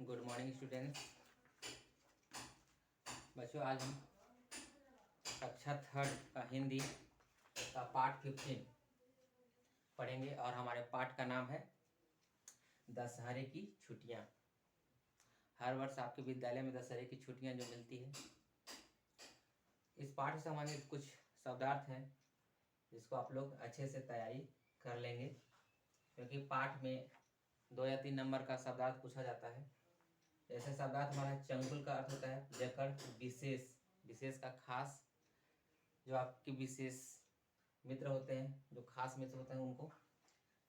Good morning students. बच्चों, आज हम कक्षा थर्ड का हिंदी का पाठ 15 पढ़ेंगे और हमारे पाठ का नाम है दशहरे की छुट्टियां। हर वर्ष आपके विद्यालय में दशहरे की छुट्टियां जो मिलती है, इस पाठ से संबंधित कुछ शब्दार्थ हैं जिसको आप लोग अच्छे से तैयारी कर लेंगे, क्योंकि पाठ में 2 या 3 नंबर का शब्दार्थ पूछा जाता है। जैसे शब्दार्थ हमारा चंगुल का अर्थ होता है जकड़, विशेष, विशेष का खास, जो आपके विशेष मित्र होते हैं, जो खास मित्र होते हैं उनको।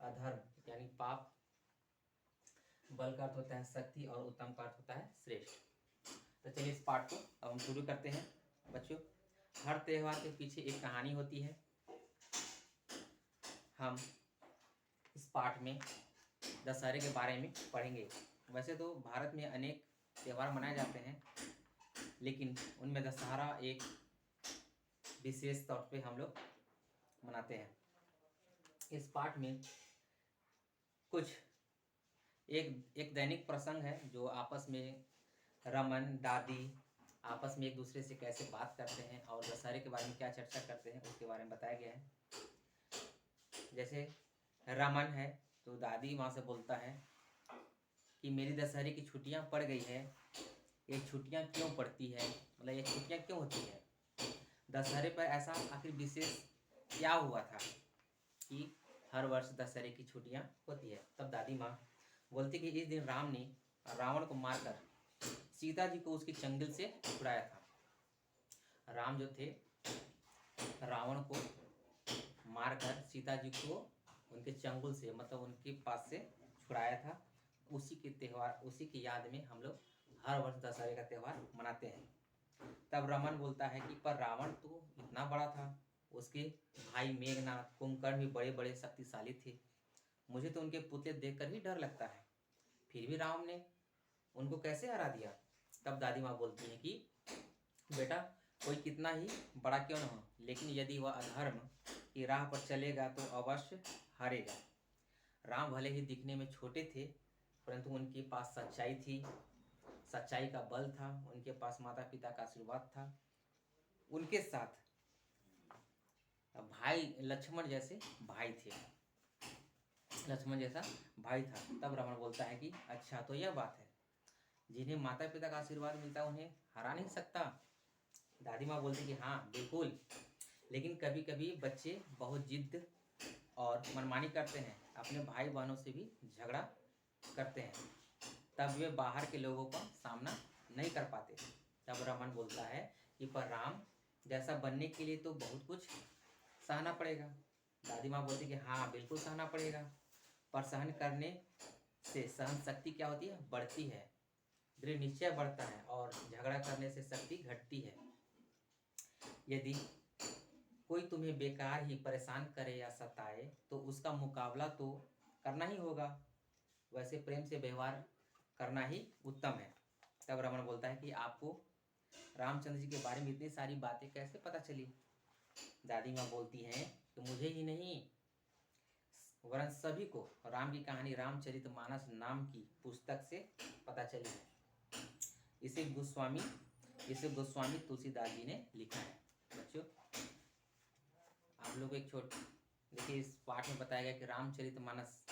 अधर्म यानी पाप। बल का अर्थ होता है शक्ति और उत्तम का अर्थ होता है श्रेष्ठ। तो चलिए इस पाठ को अब हम शुरू करते हैं। बच्चों, हर त्यौहार के पीछे एक कहानी होती है। हम इस पाठ में दशहरे के बारे में पढ़ेंगे। वैसे तो भारत में अनेक त्यौहार मनाए जाते हैं, लेकिन उनमें दशहरा एक विशेष तौर पे हम लोग मनाते हैं। इस पाठ में कुछ एक दैनिक प्रसंग है जो आपस में रमन दादी आपस में एक दूसरे से कैसे बात करते हैं और दशहरे के बारे में क्या चर्चा करते हैं उसके बारे में बताया गया है। जैसे रमन है तो दादी माँ से बोलता है कि मेरी दशहरे की छुट्टियाँ पड़ गई है। ये छुट्टियाँ क्यों पड़ती है, मतलब ये छुट्टियाँ क्यों होती है, दशहरे पर ऐसा आखिर विशेष क्या हुआ था कि हर वर्ष दशहरे की छुट्टियाँ होती है। तब दादी माँ बोलती कि इस दिन राम ने रावण को मारकर सीता जी को उसकी चंगुल से छुड़ाया था। राम जो थे रावण को मारकर सीता जी को उनके चंगुल से, मतलब उनके पास से छुड़ाया था। उसी के त्यौहार, उसी की याद में हम लोग हर वर्ष दशहरे का त्यौहार मनाते हैं। तब रमन बोलता है कि पर रावण तो इतना बड़ा था, उसके भाई मेघनाथ कुंभकर्ण भी बड़े बड़े शक्तिशाली थे, मुझे तो उनके पुतले देखकर ही डर लगता है, फिर भी राम ने उनको कैसे हरा दिया। तब दादी माँ बोलती है कि बेटा, कोई कितना ही बड़ा क्यों न हो, लेकिन यदि वह अधर्म की राह पर चलेगा तो अवश्य हारेगा। राम भले ही दिखने में छोटे थे, परंतु उनके पास सच्चाई थी, सच्चाई का बल था, उनके पास माता पिता का आशीर्वाद था, उनके साथ भाई लक्ष्मण जैसे भाई थे, लक्ष्मण जैसा भाई था। तब रावण बोलता है कि अच्छा तो यह बात है, जिन्हें माता पिता का आशीर्वाद मिलता उन्हें हरा नहीं सकता। दादी माँ बोलती कि हाँ बिल्कुल, लेकिन कभी कभी बच्चे बहुत जिद और मनमानी करते हैं, अपने भाई बहनों से भी झगड़ा करते हैं, तब वे बाहर के लोगों का सामना नहीं कर पाते। तब रमन बोलता है कि पर राम जैसा बनने के लिए तो बहुत कुछ सहना पड़ेगा। दादी माँ बोलती कि हाँ बिल्कुल सहना पड़ेगा, पर सहन करने से सहन शक्ति क्या होती है, बढ़ती है, दृढ़ निश्चय बढ़ता है, और झगड़ा करने से शक्ति घटती है। यदि कोई तुम्हें बेकार ही परेशान करे या सताए तो उसका मुकाबला तो करना ही होगा, वैसे प्रेम से व्यवहार करना ही उत्तम है। तब रमन बोलता है कि आपको रामचंद्र जी के बारे में इतनी सारी बातें कैसे पता चली। दादी माँ बोलती हैं कि मुझे ही नहीं वरन सभी को राम की कहानी रामचरितमानस नाम की पुस्तक से पता चली है। इसे गोस्वामी तुलसीदास जी ने लिखा है। बच्चों, आप लोग एक देखिए, इस पाठ में बताया गया कि रामचरितमानस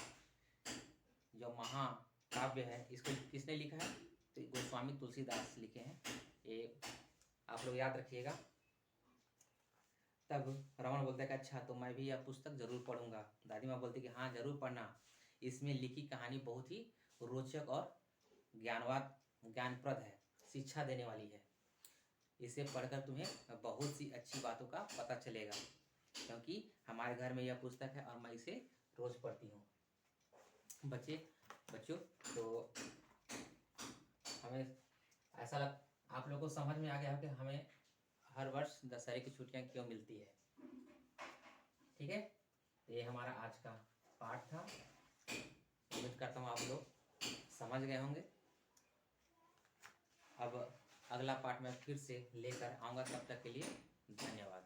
जो महाकाव्य है, इसको किसने लिखा है, तो गोस्वामी तुलसीदास लिखे हैं। ये आप लोग याद रखिएगा। तब रावण बोलता है कि अच्छा तो मैं भी यह पुस्तक जरूर पढ़ूंगा। दादी माँ बोलती कि हाँ जरूर पढ़ना, इसमें लिखी कहानी बहुत ही रोचक और ज्ञानप्रद है, शिक्षा देने वाली है। इसे पढ़कर तुम्हें बहुत सी अच्छी बातों का पता चलेगा, क्योंकि हमारे घर में यह पुस्तक है और मैं इसे रोज पढ़ती हूँ। बच्चों, तो हमें ऐसा आप लोगों को समझ में आ गया हो कि हमें हर वर्ष दशहरे की छुट्टियां क्यों मिलती है। ठीक है, ये हमारा आज का पाठ था। उम्मीद करता हूँ आप लोग समझ गए होंगे। अब अगला पाठ मैं फिर से लेकर आऊँगा, तब तक के लिए धन्यवाद।